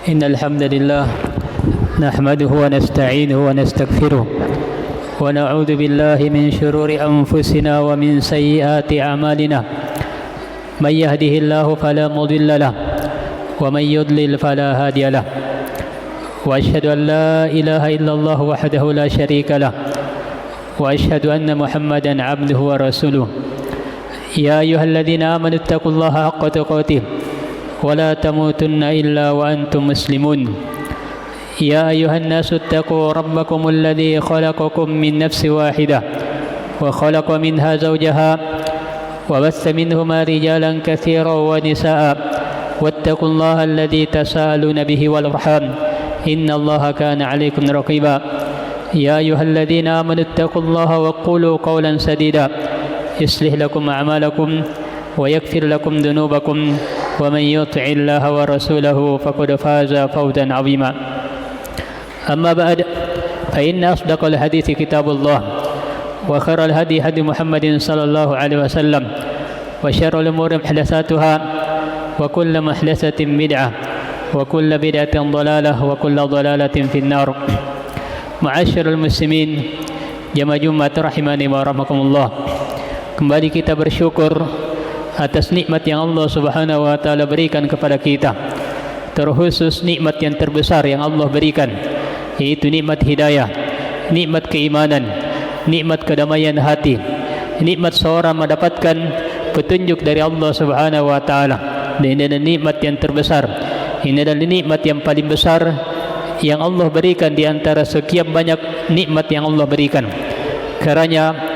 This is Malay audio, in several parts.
إن الحمد لله نحمده ونستعينه ونستغفره ونعوذ بالله من شرور أنفسنا ومن سيئات أعمالنا من يهده الله فلا مضل له ومن يضلل فلا هادي له وأشهد أن لا إله إلا الله وحده لا شريك له وأشهد أن محمدا عبده ورسوله يا أيها الذين آمنوا اتقوا الله حق تقاته ولا تموتن إلا وأنتم مسلمون يا أيها الناس اتقوا ربكم الذي خلقكم من نفس واحدة وخلق منها زوجها وبث منهما رجالا كثيرا ونساء واتقوا الله الذي تساءلون به والأرحام إن الله كان عليكم رقيبا يا أيها الذين آمنوا اتقوا الله وقولوا قولا سديدا يصلح لكم أعمالكم ويغفر لكم ذنوبكم ومن يطع الله ورسوله فقد فاز فوزا عظيما أما بعد فإن أصدق الحديث كتاب الله وخير الهدي هدي محمد صلى الله عليه وسلم وشر الأمور محدثاتها وكل محدثة بدعة وكل بدعة ضلالة وكل ضلالة في النار. معاشر المسlimin, jamaah Jumat rahimani wa rahmakumullah. Kembali kita bersyukur atas nikmat yang Allah Subhanahu wa taala berikan kepada kita. Terkhusus nikmat yang terbesar yang Allah berikan, yaitu nikmat hidayah, nikmat keimanan, nikmat kedamaian hati, nikmat seorang mendapatkan petunjuk dari Allah Subhanahu wa taala. Dan ini adalah nikmat yang terbesar. Ini adalah nikmat yang paling besar yang Allah berikan di antara sekian banyak nikmat yang Allah berikan. Karena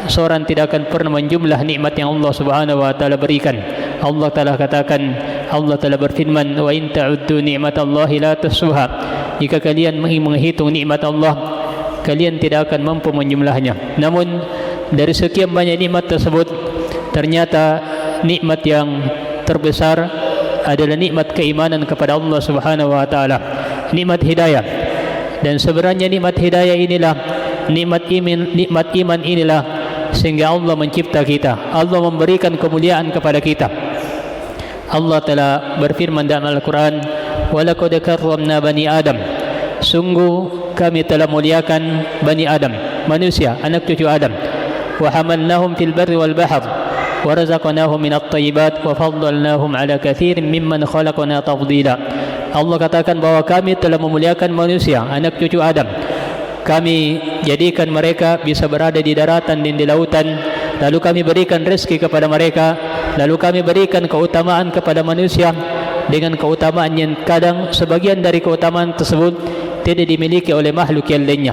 seorang tidak akan pernah menjumlah nikmat yang Allah Subhanahu wa taala berikan. Allah Taala katakan, Allah Taala berfirman, "Wa in ta'uddu ni'matallahi la tuhsuha." Jika kalian menghitung nikmat Allah, kalian tidak akan mampu menjumlahnya. Namun dari sekian banyak nikmat tersebut, ternyata nikmat yang terbesar adalah nikmat keimanan kepada Allah Subhanahu wa taala, nikmat hidayah. Dan sebenarnya nikmat hidayah inilah, nikmat iman inilah sehingga Allah mencipta kita, Allah memberikan kemuliaan kepada kita. Allah telah berfirman dalam Al-Quran, "Walaqad karramna bani Adam." Sungguh kami telah muliakan Bani Adam, manusia, anak cucu Adam. "Wa hamalnahum fil barri wal bahr wa razaqnahum minat thayyibat wa faddalnahum ala katsirin mimman khalaqna tafdila." Allah katakan bahwa kami telah memuliakan manusia, anak cucu Adam. Kami jadikan mereka bisa berada di daratan dan di lautan, lalu kami berikan rezeki kepada mereka, lalu kami berikan keutamaan kepada manusia dengan keutamaan yang kadang sebagian dari keutamaan tersebut tidak dimiliki oleh makhluk yang lainnya.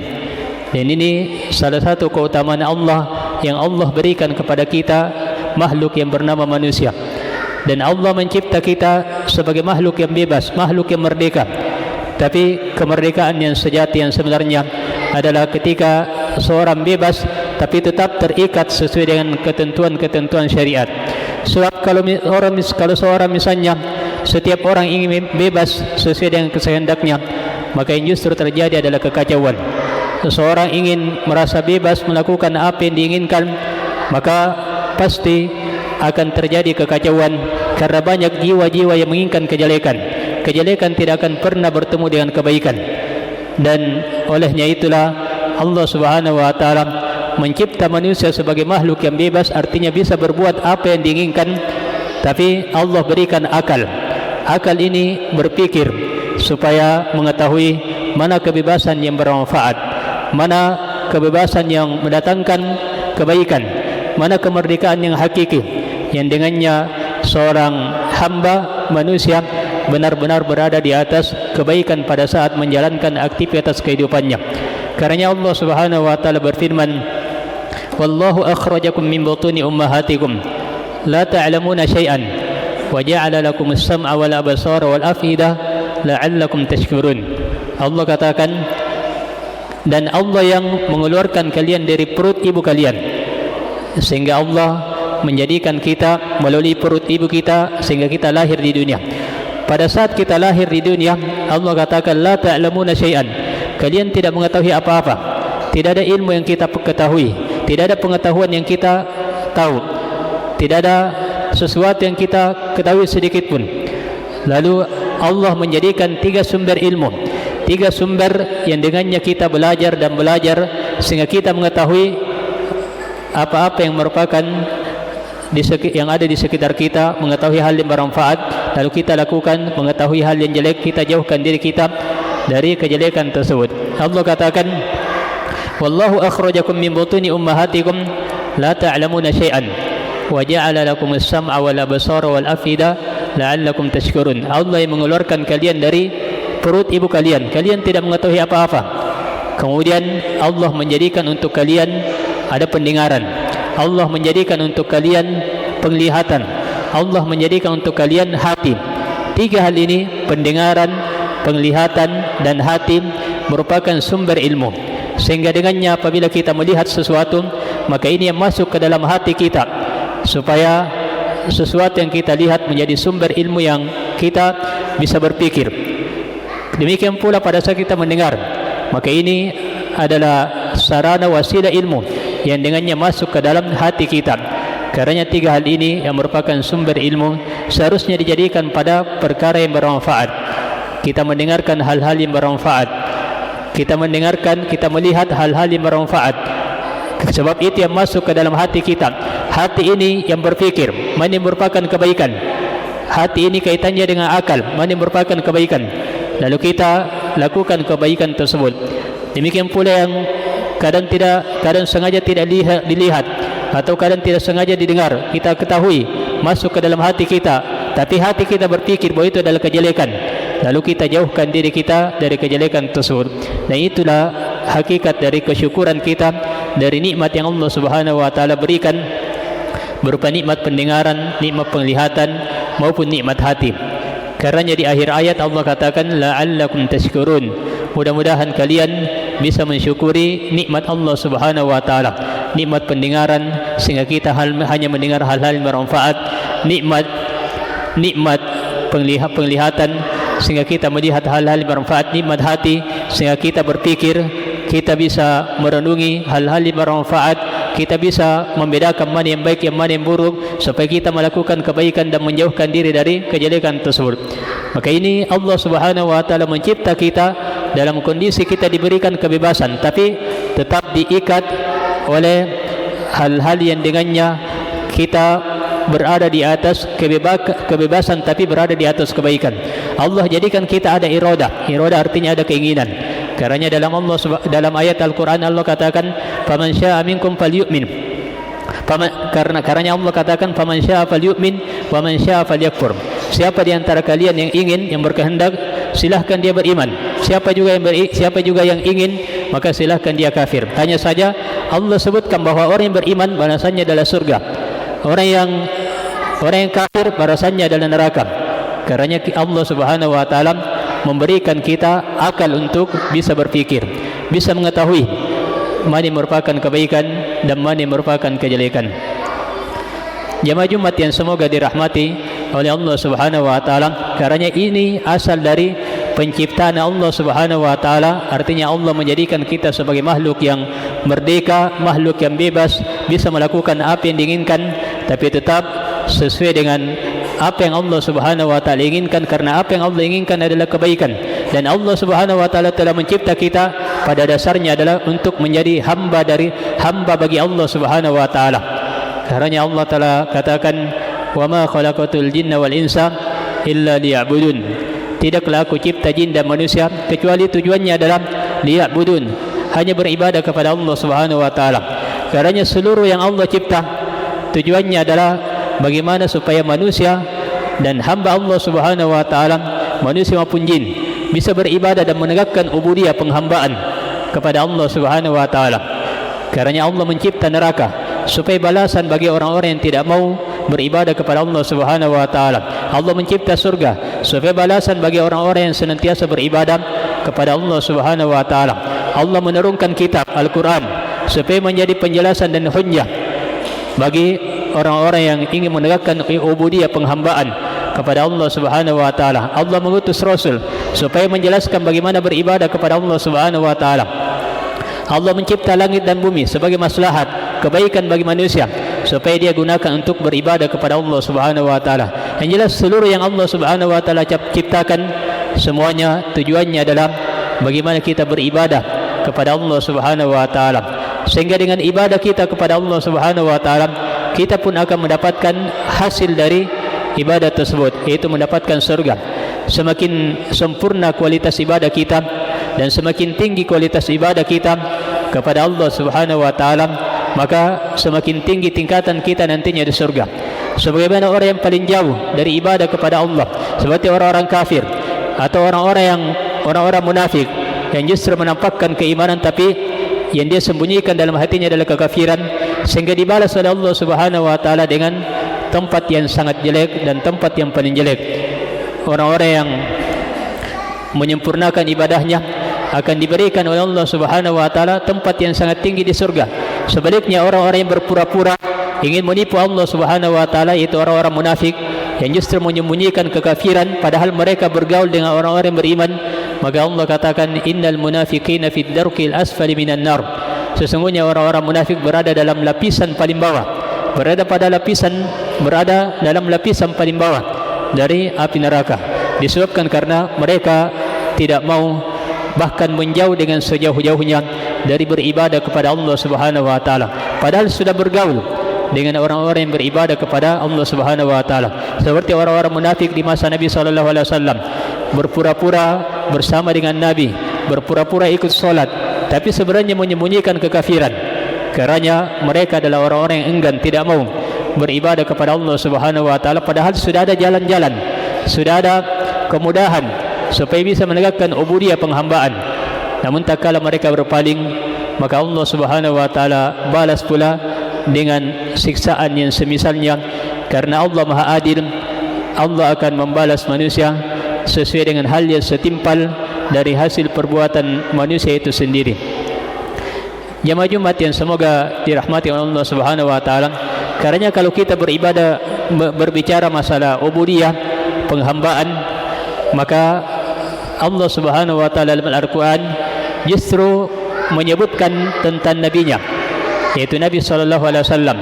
Dan ini salah satu keutamaan Allah yang Allah berikan kepada kita, makhluk yang bernama manusia. Dan Allah mencipta kita sebagai makhluk yang bebas, makhluk yang merdeka. Tapi kemerdekaan yang sejati yang sebenarnya adalah ketika seorang bebas tapi tetap terikat sesuai dengan ketentuan-ketentuan syariat. Sebab kalau seorang misalnya setiap orang ingin bebas sesuai dengan kehendaknya, maka yang justru terjadi adalah kekacauan. Seseorang ingin merasa bebas melakukan apa yang diinginkan, maka pasti akan terjadi kekacauan karena banyak jiwa-jiwa yang menginginkan kejelekan. Kejelekan tidak akan pernah bertemu dengan kebaikan. Dan olehnya itulah Allah Subhanahu wa taala mencipta manusia sebagai makhluk yang bebas, artinya bisa berbuat apa yang diinginkan, tapi Allah berikan akal. Akal ini berpikir supaya mengetahui mana kebebasan yang bermanfaat, mana kebebasan yang mendatangkan kebaikan, mana kemerdekaan yang hakiki, yang dengannya seorang hamba manusia benar-benar berada di atas kebaikan pada saat menjalankan aktivitas kehidupannya. Karena Allah Subhanahu wa taala berfirman, "Wallahu akhrajakum min butuni ummahatikum la ta'lamuna syai'an wa ja'ala lakum as-sam'a wal absara wal af'idah la'allakum tashkurun." Allah katakan, dan Allah yang mengeluarkan kalian dari perut ibu kalian, sehingga Allah menjadikan kita melalui perut ibu kita sehingga kita lahir di dunia. Pada saat kita lahir di dunia, Allah katakan, "La ta'lamuna syai'an." Kalian tidak mengetahui apa-apa. Tidak ada ilmu yang kita ketahui, tidak ada pengetahuan yang kita tahu, tidak ada sesuatu yang kita ketahui sedikit pun. Lalu Allah menjadikan 3 sumber ilmu, 3 sumber yang dengannya kita belajar dan belajar sehingga kita mengetahui apa-apa yang merupakan yang ada di sekitar kita, mengetahui hal yang bermanfaat lalu kita lakukan, mengetahui hal yang jelek kita jauhkan diri kita dari kejelekan tersebut. Allah katakan, wallahu akhrajakum min butuni ummahatikum la ta'lamuna syai'an wa ja'ala lakum as-sam'a wal absara wal afida la'allakum tashkurun. Allah yang mengeluarkan kalian dari perut ibu kalian, kalian tidak mengetahui apa-apa, kemudian Allah menjadikan untuk kalian ada pendengaran, Allah menjadikan untuk kalian penglihatan, Allah menjadikan untuk kalian hati. 3 hal ini, pendengaran, penglihatan dan hati, merupakan sumber ilmu, sehingga dengannya apabila kita melihat sesuatu maka ini yang masuk ke dalam hati kita, supaya sesuatu yang kita lihat menjadi sumber ilmu yang kita bisa berpikir. Demikian pula pada saat kita mendengar, maka ini adalah sarana wasilah ilmu yang dengannya masuk ke dalam hati kita. Karena 3 hal ini yang merupakan sumber ilmu seharusnya dijadikan pada perkara yang bermanfaat. Kita mendengarkan hal-hal yang bermanfaat, kita mendengarkan, kita melihat hal-hal yang bermanfaat, sebab itu yang masuk ke dalam hati kita. Hati ini yang berpikir mana yang merupakan kebaikan, hati ini kaitannya dengan akal, mana yang merupakan kebaikan, lalu kita lakukan kebaikan tersebut. Demikian pula yang kadang sengaja tidak dilihat atau kadang tidak sengaja didengar, kita ketahui masuk ke dalam hati kita, tapi hati kita berpikir bahwa itu adalah kejelekan, lalu kita jauhkan diri kita dari kejelekan tersebut. Dan itulah hakikat dari kesyukuran kita dari nikmat yang Allah Subhanahu wa taala berikan, berupa nikmat pendengaran, nikmat penglihatan maupun nikmat hati. Karena di akhir ayat Allah katakan la'allakum tashkurun, mudah-mudahan kalian bisa mensyukuri nikmat Allah Subhanahu wa taala, nikmat pendengaran sehingga kita hanya mendengar hal-hal yang bermanfaat, nikmat penglihatan sehingga kita melihat hal-hal yang bermanfaat, nikmat hati sehingga kita berpikir, kita bisa merenungi hal-hal yang bermanfaat, kita bisa membedakan mana yang baik, yang mana yang buruk, supaya kita melakukan kebaikan dan menjauhkan diri dari kejelekan tersebut. Maka ini Allah Subhanahu wa taala mencipta kita dalam kondisi kita diberikan kebebasan, tapi tetap diikat oleh hal-hal yang dengannya kita berada di atas kebebasan, tapi berada di atas kebaikan. Allah jadikan kita ada iradah. Iradah artinya ada keinginan. Karena dalam ayat Al-Quran Allah katakan faman syaa minkum falyu'min. Karena Allah katakan faman syaa falyu'min wa man syaa falyakfur. Siapa di antara kalian yang ingin, yang berkehendak, silahkan dia beriman. Siapa juga yang ingin, maka silahkan dia kafir. Hanya saja Allah sebutkan bahwa orang yang beriman balasannya adalah surga. Orang yang kafir balasannya adalah neraka. Karena Allah Subhanahu wa taala memberikan kita akal untuk bisa berpikir, bisa mengetahui mana yang merupakan kebaikan dan mana yang merupakan kejelekan. Jemaah Jumat yang semoga dirahmati oleh Allah Subhanahu wa taala, karena ini asal dari penciptaan Allah Subhanahu wa taala, artinya Allah menjadikan kita sebagai makhluk yang merdeka, makhluk yang bebas, bisa melakukan apa yang diinginkan, tapi tetap sesuai dengan apa yang Allah Subhanahu wa taala inginkan, karena apa yang Allah inginkan adalah kebaikan. Dan Allah Subhanahu wa taala telah mencipta kita pada dasarnya adalah untuk menjadi hamba bagi Allah Subhanahu wa taala. Karena Allah telah katakan wa ma khalaqatul jinna wal insa illa liya'budun. Tidaklah aku cipta jin dan manusia kecuali tujuannya adalah liya'budun, hanya beribadah kepada Allah Subhanahu wa taala. Karena seluruh yang Allah cipta tujuannya adalah bagaimana supaya manusia dan hamba Allah Subhanahu wa taala, manusia maupun jin, bisa beribadah dan menegakkan ubudiyah, penghambaan kepada Allah Subhanahu wa taala. Karena Allah mencipta neraka supaya balasan bagi orang-orang yang tidak mau beribadah kepada Allah Subhanahu wa taala. Allah mencipta surga supaya balasan bagi orang-orang yang senantiasa beribadah kepada Allah Subhanahu wa taala. Allah menurunkan kitab Al-Quran supaya menjadi penjelasan dan hujjah bagi orang-orang yang ingin menegakkan ubudiyah, penghambaan kepada Allah Subhanahu wa taala. Allah mengutus Rasul supaya menjelaskan bagaimana beribadah kepada Allah Subhanahu wa taala. Allah mencipta langit dan bumi sebagai maslahat, kebaikan bagi manusia supaya dia gunakan untuk beribadah kepada Allah Subhanahu wa taala. Yang jelas seluruh yang Allah Subhanahu wa taala ciptakan semuanya tujuannya adalah bagaimana kita beribadah kepada Allah Subhanahu wa taala. Sehingga dengan ibadah kita kepada Allah Subhanahu wa taala, kita pun akan mendapatkan hasil dari ibadah tersebut, yaitu mendapatkan surga. Semakin sempurna kualitas ibadah kita dan semakin tinggi kualitas ibadah kita kepada Allah Subhanahu wa taala, maka semakin tinggi tingkatan kita nantinya di surga. Sebagaimana orang yang paling jauh dari ibadah kepada Allah, seperti orang-orang kafir atau orang-orang munafik yang justru menampakkan keimanan tapi yang dia sembunyikan dalam hatinya adalah kekafiran, sehingga dibalas oleh Allah Subhanahu wa taala dengan tempat yang sangat jelek dan tempat yang paling jelek. Orang-orang yang menyempurnakan ibadahnya akan diberikan oleh Allah Subhanahu wa taala tempat yang sangat tinggi di surga. Sebaliknya orang-orang yang berpura-pura ingin menipu Allah Subhanahu wa taala, yaitu orang-orang munafik yang justru menyembunyikan kekafiran padahal mereka bergaul dengan orang-orang yang beriman, maka Allah katakan innal munafiqina fid darqil asfali minan nar. Sesungguhnya orang-orang munafik berada dalam lapisan paling bawah, berada dalam lapisan paling bawah dari api neraka, disebabkan karena mereka tidak mau bahkan menjauh dengan sejauh-jauhnya dari beribadah kepada Allah Subhanahu wa taala, padahal sudah bergaul dengan orang-orang yang beribadah kepada Allah Subhanahu wa taala. Seperti orang-orang munafik di masa Nabi sallallahu alaihi wasallam, berpura-pura bersama dengan Nabi, berpura-pura ikut salat, tapi sebenarnya menyembunyikan kekafiran. Kerana mereka adalah orang-orang yang enggan, tidak mau beribadah kepada Allah Subhanahu wa taala, padahal sudah ada jalan-jalan, sudah ada kemudahan supaya bisa menegakkan ubudiyah penghambaan. Namun tak kala mereka berpaling, maka Allah Subhanahu wa taala balas pula dengan siksaan yang semisalnya. Karena Allah Maha Adil, Allah akan membalas manusia sesuai dengan hal yang setimpal dari hasil perbuatan manusia itu sendiri. Jamaah Jumat yang semoga dirahmati oleh Allah Subhanahu wa taala, karena kalau kita beribadah, berbicara masalah ubudiyah penghambaan, maka Allah Subhanahu wa taala dalam Al-Qur'an justru menyebutkan tentang nabinya, yaitu Nabi sallallahu alaihi wasallam,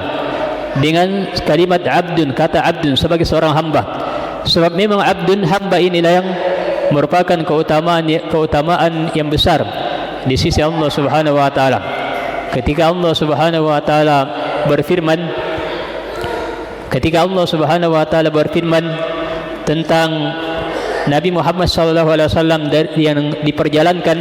dengan kalimat abdun, kata abdun sebagai seorang hamba. Sebab memang abdun, hamba inilah yang merupakan keutamaan yang besar di sisi Allah Subhanahu wa taala. Ketika Allah Subhanahu wa taala berfirman tentang Nabi Muhammad sallallahu alaihi wasallam yang diperjalankan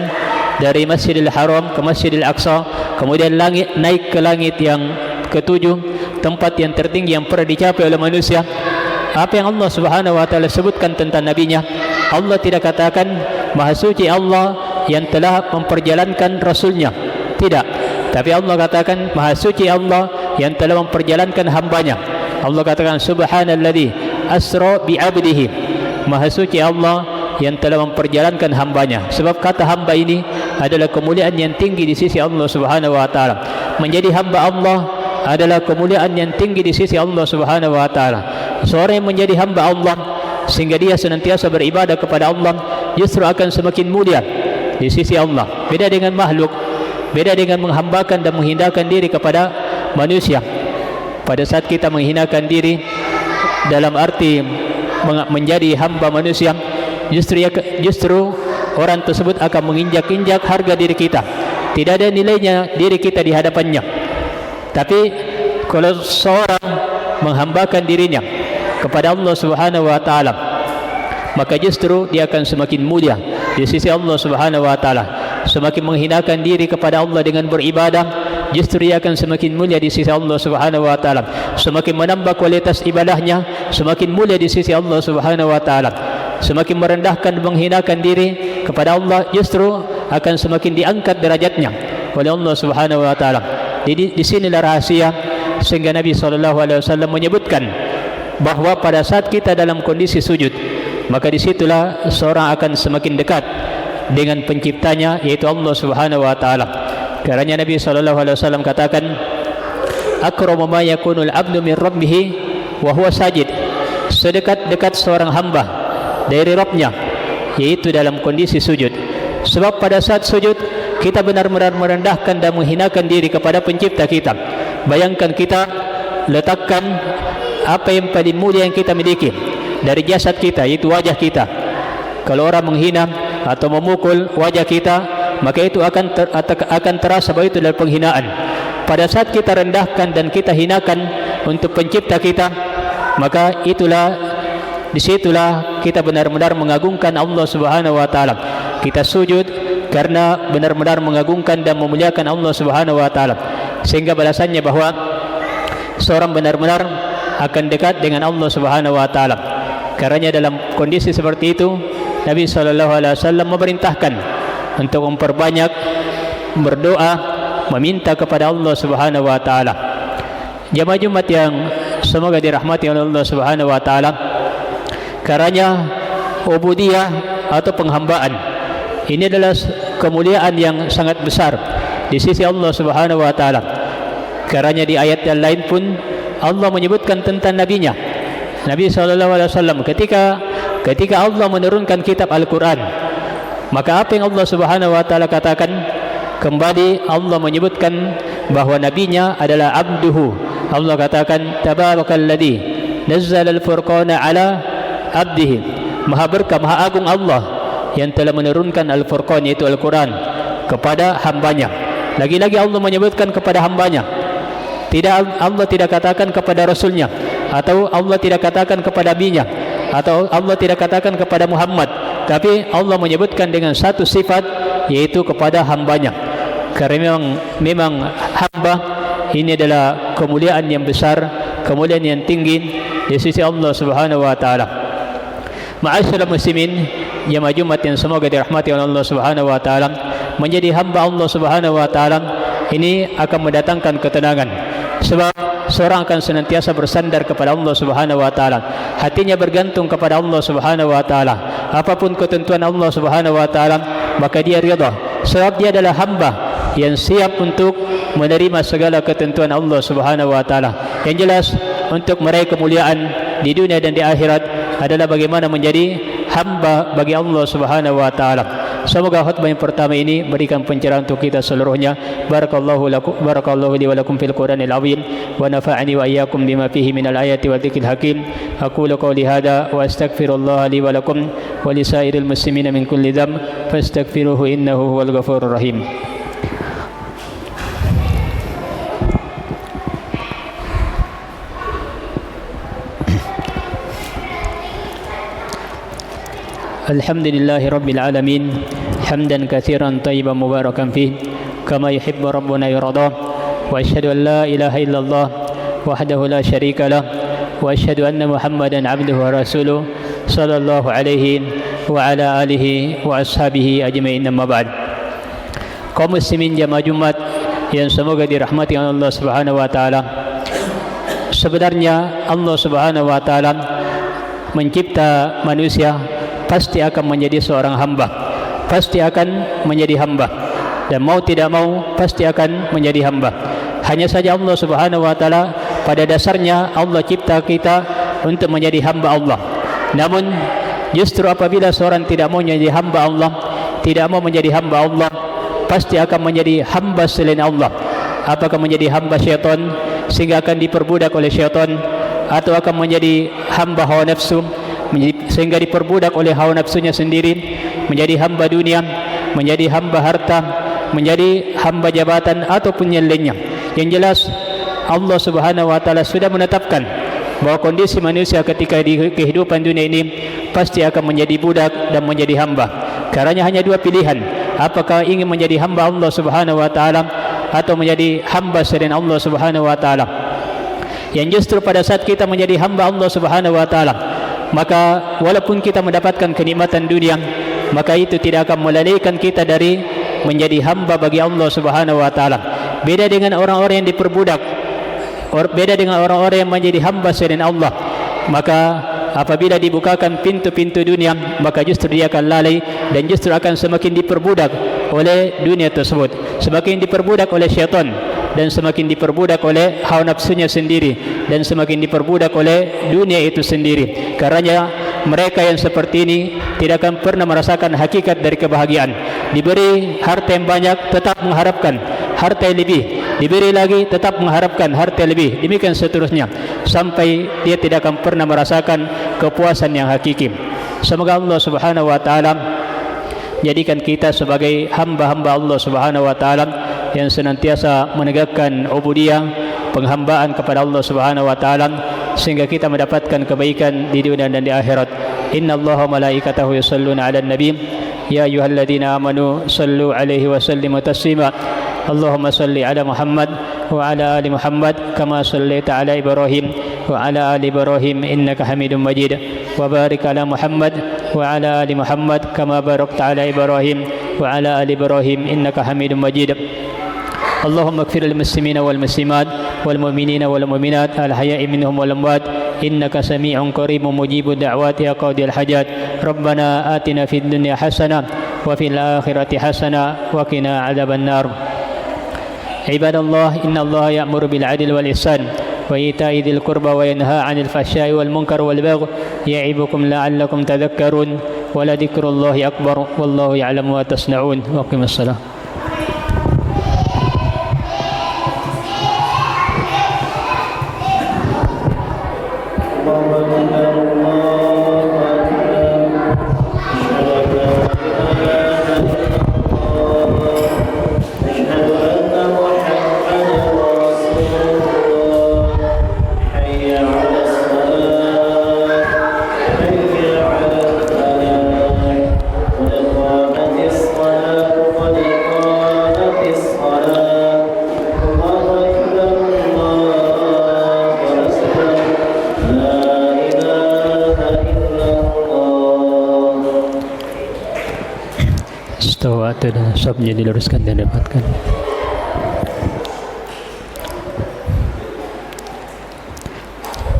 dari Masjidil Haram ke Masjidil Aqsa, kemudian naik ke langit yang ketujuh, tempat yang tertinggi yang pernah dicapai oleh manusia. Apa yang Allah Subhanahu wa taala sebutkan tentang nabinya? Allah tidak katakan Maha suci Allah yang telah memperjalankan rasulnya, tidak. Tapi Allah katakan Maha suci Allah yang telah memperjalankan hambanya. Allah katakan subhanalladzi asra bi 'abdihi. Maha suci Allah yang telah memperjalankan hambanya. Sebab kata hamba ini adalah kemuliaan yang tinggi di sisi Allah Subhanahu wa taala. Menjadi hamba Allah adalah kemuliaan yang tinggi di sisi Allah Subhanahu wa taala. Seorang yang menjadi hamba Allah sehingga dia senantiasa beribadah kepada Allah, justru akan semakin mulia di sisi Allah. Beda dengan makhluk, beda dengan menghambakan dan menghindarkan diri kepada manusia. Pada saat kita menghinakan diri dalam arti menjadi hamba manusia, justru orang tersebut akan menginjak-injak harga diri kita. Tidak ada nilainya diri kita di hadapannya. Tapi kalau seorang menghambakan dirinya kepada Allah Subhanahu wa taala, maka justru dia akan semakin mulia di sisi Allah Subhanahu wa taala. Semakin menghinakan diri kepada Allah dengan beribadah, justru dia akan semakin mulia di sisi Allah Subhanahu wa taala. Semakin menambah kualitas ibadahnya, semakin mulia di sisi Allah Subhanahu wa taala. Semakin merendahkan dan menghinakan diri kepada Allah, justru akan semakin diangkat derajatnya oleh Allah Subhanahu wa taala. Jadi di sinilah rahasia sehingga Nabi sallallahu alaihi wasallam menyebutkan bahwa pada saat kita dalam kondisi sujud, maka disitulah seorang akan semakin dekat dengan penciptanya, yaitu Allah Subhanahu wa taala. Karena Nabi sallallahu alaihi wasallam katakan, akramu ma yakunul abdu min rabbih wa huwa sajid. Sedekat-dekat seorang hamba dari Rabbnya, yaitu dalam kondisi sujud. Sebab pada saat sujud kita benar-benar merendahkan dan menghinakan diri kepada pencipta kita. Bayangkan kita letakkan apa yang paling mulia yang kita miliki, dari jasad kita, yaitu wajah kita. Kalau orang menghina atau memukul wajah kita, maka itu akan terasa bahwa itu adalah penghinaan. Pada saat kita rendahkan dan kita hinakan untuk pencipta kita, maka disitulah kita benar-benar mengagungkan Allah Subhanahu wa taala. Kita sujud karena benar-benar mengagungkan dan memuliakan Allah Subhanahu wa taala, sehingga balasannya bahwa seorang benar-benar akan dekat dengan Allah Subhanahu wa taala. Karena dalam kondisi seperti itu, Nabi sallallahu alaihi wasallam memerintahkan untuk memperbanyak berdoa, meminta kepada Allah Subhanahu wa taala. Jamaah Jumat yang semoga dirahmati oleh Allah Subhanahu wa taala, karena ubudiyah atau penghambaan ini adalah kemuliaan yang sangat besar di sisi Allah Subhanahu wa taala. Karena di ayat yang lain pun Allah menyebutkan tentang nabinya, Nabi sallallahu alaihi wasallam, ketika Allah menurunkan kitab Al-Qur'an, maka apa yang Allah Subhanahu wa taala katakan? Kembali Allah menyebutkan bahwa nabinya adalah abduhu. Allah katakan tabarakalladzi nazzala al-furqana ala abdihi. Maha berkah, maha agung Allah yang telah menurunkan Al-Furqan, yaitu Al-Quran, kepada hambanya. Lagi-lagi Allah menyebutkan kepada hambanya. Allah tidak katakan kepada Rasulnya, atau Allah tidak katakan kepada nabinya, atau Allah tidak katakan kepada Muhammad, tapi Allah menyebutkan dengan satu sifat, yaitu kepada hambanya. Karena memang hamba ini adalah kemuliaan yang besar, kemuliaan yang tinggi di sisi Allah Subhanahu wa taala. Ma'asyiral muslimin, jamaah Jumat yang semoga dirahmati oleh Allah Subhanahu wa taala, menjadi hamba Allah Subhanahu wa taala ini akan mendatangkan ketenangan. Sebab seorang akan senantiasa bersandar kepada Allah Subhanahu wa taala. Hatinya bergantung kepada Allah Subhanahu wa taala. Apapun ketentuan Allah Subhanahu wa taala, maka dia ridha. Sebab dia adalah hamba yang siap untuk menerima segala ketentuan Allah Subhanahu wa taala. Yang jelas, untuk meraih kemuliaan di dunia dan di akhirat adalah bagaimana menjadi hamba bagi Allah Subhanahu wa taala. Semoga khutbah yang pertama ini berikan pencerahan untuk kita seluruhnya. Barakallahu li wa lakum fil Qur'anil azim, wa nafa'ani wa iyyakum bima fihi minal ayati wa dzikril hakim. Aqulu qawli hadza wa astaghfirullah li wa lakum wa li sairil muslimina min kulli dzamb fastaghfiruhu innahu huwal ghafurur rahim. Alhamdulillahi Rabbil Alamin, hamdan kathiran tayyiban mubarakan fih, kama yuhibbu Rabbuna yurada. Wa ashhadu an la ilaha illallah wahdahu la syarika lah, wa ashhadu anna Muhammadan abduhu wa rasuluh, sallallahu alaihi wa ala alihi wa ashabihi ajma'in, amma ba'd. Kaum muslimin jamaah Jumat yang semoga dirahmati oleh Allah Subhanahu wa taala, sebenarnya Allah Subhanahu wa taala mencipta manusia pasti akan menjadi seorang hamba, pasti akan menjadi hamba, dan mau tidak mau pasti akan menjadi hamba. Hanya saja Allah Subhanahu wa taala pada dasarnya Allah cipta kita untuk menjadi hamba Allah. Namun justru apabila seorang tidak mau menjadi hamba Allah, tidak mau menjadi hamba Allah, pasti akan menjadi hamba selain Allah. Apakah menjadi hamba syaitan sehingga akan diperbudak oleh syaitan, atau akan menjadi hamba hawa nafsu sehingga diperbudak oleh hawa nafsunya sendiri, menjadi hamba dunia, menjadi hamba harta, menjadi hamba jabatan ataupun yang lainnya. Yang jelas Allah Subhanahu wa taala sudah menetapkan bahwa kondisi manusia ketika di kehidupan dunia ini pasti akan menjadi budak dan menjadi hamba. Karena hanya dua pilihan, apakah ingin menjadi hamba Allah Subhanahu wa taala atau menjadi hamba selain Allah Subhanahu wa taala. Yang justru pada saat kita menjadi hamba Allah Subhanahu wa taala, maka walaupun kita mendapatkan kenikmatan dunia, maka itu tidak akan melalaikan kita dari menjadi hamba bagi Allah Subhanahu wa taala. Beda dengan orang-orang yang diperbudak, beda dengan orang-orang yang menjadi hamba selain Allah. Maka apabila dibukakan pintu-pintu dunia, maka justru dia akan lalai dan justru akan semakin diperbudak oleh dunia tersebut, semakin diperbudak oleh syaitan, dan semakin diperbudak oleh hawa nafsunya sendiri, dan semakin diperbudak oleh dunia itu sendiri. Karena mereka yang seperti ini tidak akan pernah merasakan hakikat dari kebahagiaan. Diberi harta yang banyak tetap mengharapkan harta yang lebih, diberi lagi tetap mengharapkan harta lebih, demikian seterusnya sampai dia tidak akan pernah merasakan kepuasan yang hakiki. Semoga Allah Subhanahu wa taala jadikan kita sebagai hamba-hamba Allah Subhanahu wa taala yang senantiasa menegakkan ubudiyah, penghambaan kepada Allah Subhanahu wa taala, sehingga kita mendapatkan kebaikan di dunia dan di akhirat. Innallaha wa malaikatahu yusholluna 'alan nabi ya ayyuhalladzina amanu shallu 'alaihi wa sallimu taslima. Allahumma shalli 'ala Muhammad wa 'ala ali Muhammad kama shallaita 'ala Ibrahim wa 'ala ali Ibrahim innaka Hamidum Majid. Wa barik 'ala Muhammad wa 'ala ali Muhammad kama barakta 'ala Ibrahim wa 'ala ali Ibrahim innaka Hamidum Majid. اللهم اغفر للمسلمين والمسلمات والمؤمنين والمؤمنات الحياء منهم والأموات إنك سميع قريب مجيب الدعوات يا قاضي الحاجات. ربنا آتنا في الدنيا حسنة وفي الآخرة حسنة وقنا عذاب النار. عباد الله إن الله يأمر بالعدل والإحسان وإيتاء ذي القربى وينهى عن الفحشاء والمنكر والبغي يعظكم لعلكم تذكرون ولذكر الله أكبر والله يعلم ما تصنعون. وأقم الصلاة. Dan sabnya diluruskan dan dapatkan.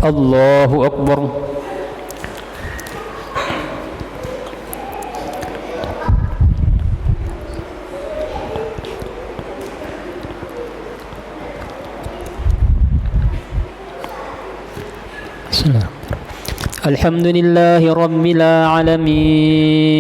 Allahu Akbar. الحمد لله رب العالمين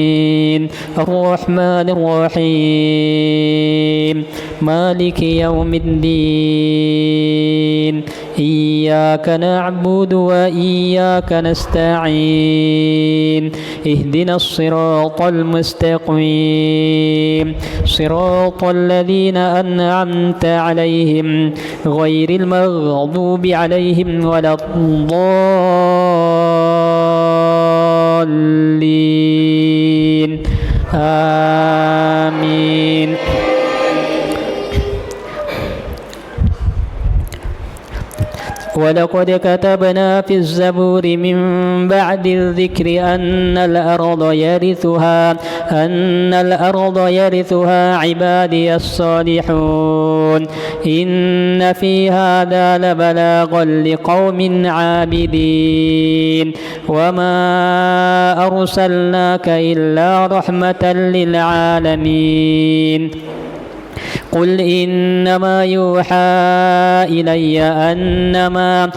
الرحمن الرحيم مالك يوم الدين إياك نعبد وإياك نستعين اهدنا الصراط المستقيم صراط الذين أنعمت عليهم غير المغضوب عليهم ولا الضالين آمين. ولقد كتبنا في الزبور من بعد الذكر أن الأرض يرثها عبادي الصالحون إن في هذا لبلاغا لقوم عابدين وما أرسلناك إلا رحمة للعالمين. قل إنما يوحى إلي أنما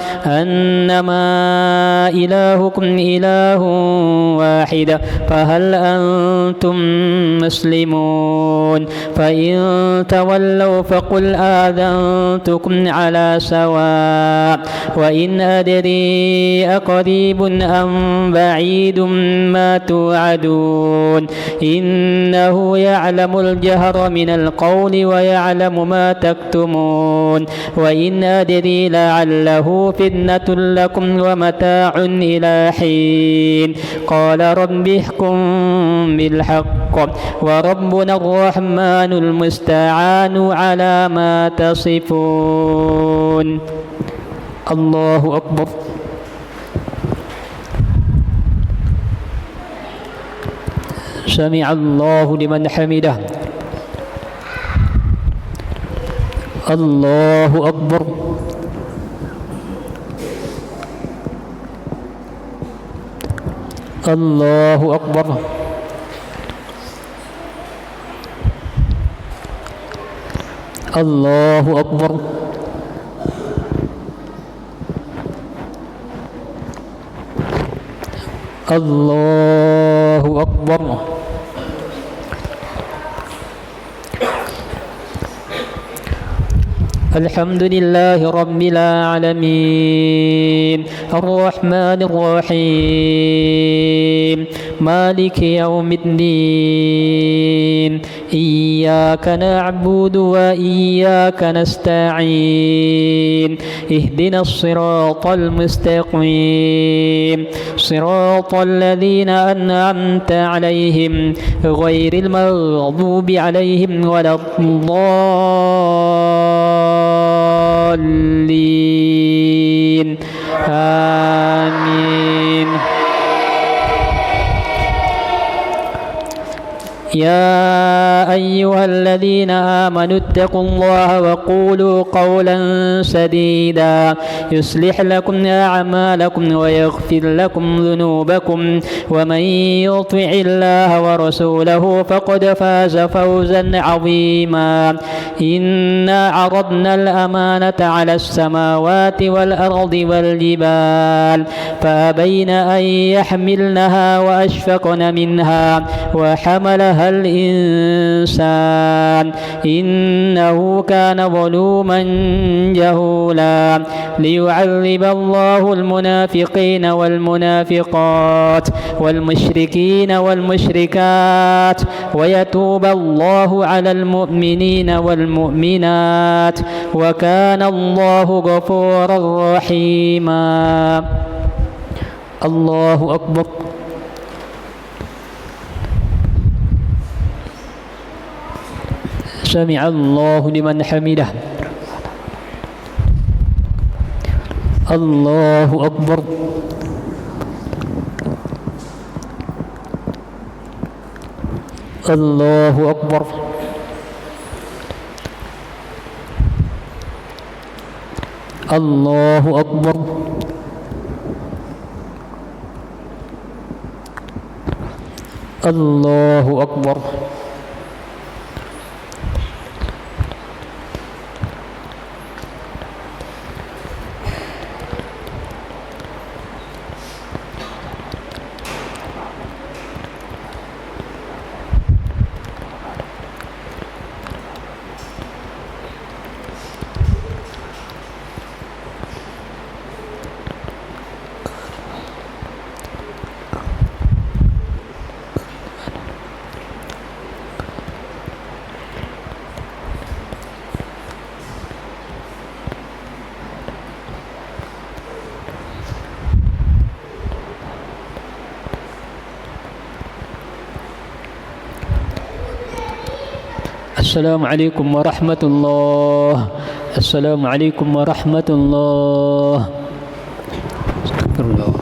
إلهكم إله واحد فهل أنتم مسلمون فإن تولوا فقل آذنتكم على سواء وإن أدري أقريب أم بعيد ما توعدون إنه يعلم الجهر من القول ويعلم ما تكتمون وإن أدري لعله فتنة لكم ومتاع إلى حين. قال رب احكم بالحق وربنا الرحمن المستعان على ما تصفون. الله أكبر. سمع الله لمن حمده. الله أكبر. الله أكبر. الله أكبر. الله أكبر. الحمد لله رب العالمين الرحمن الرحيم مالك يوم الدين إياك نعبد وإياك نستعين اهدنا الصراط المستقيم صراط الذين أنعمت عليهم غير المغضوب عليهم ولا الضالين آمين. يا أيها الذين آمنوا اتقوا الله وقولوا قولا سديدا يصلح لكم أعمالكم ويغفر لكم ذنوبكم ومن يطع الله ورسوله فقد فاز فوزا عظيما. إنا عرضنا الأمانة على السماوات والأرض والجبال فأبين أن يحملنها وأشفقن منها وحملها الإنسان إنه كان ظلوما جهولا. ليعذب الله المنافقين والمنافقات والمشركين والمشركات ويتوب الله على المؤمنين والمؤمنات وكان الله غفورا رحيما. الله أكبر. سمع الله لمن حمده. الله أكبر. الله أكبر. الله أكبر. الله أكبر. السلام عليكم ورحمة الله. السلام عليكم ورحمة الله. استغفر الله.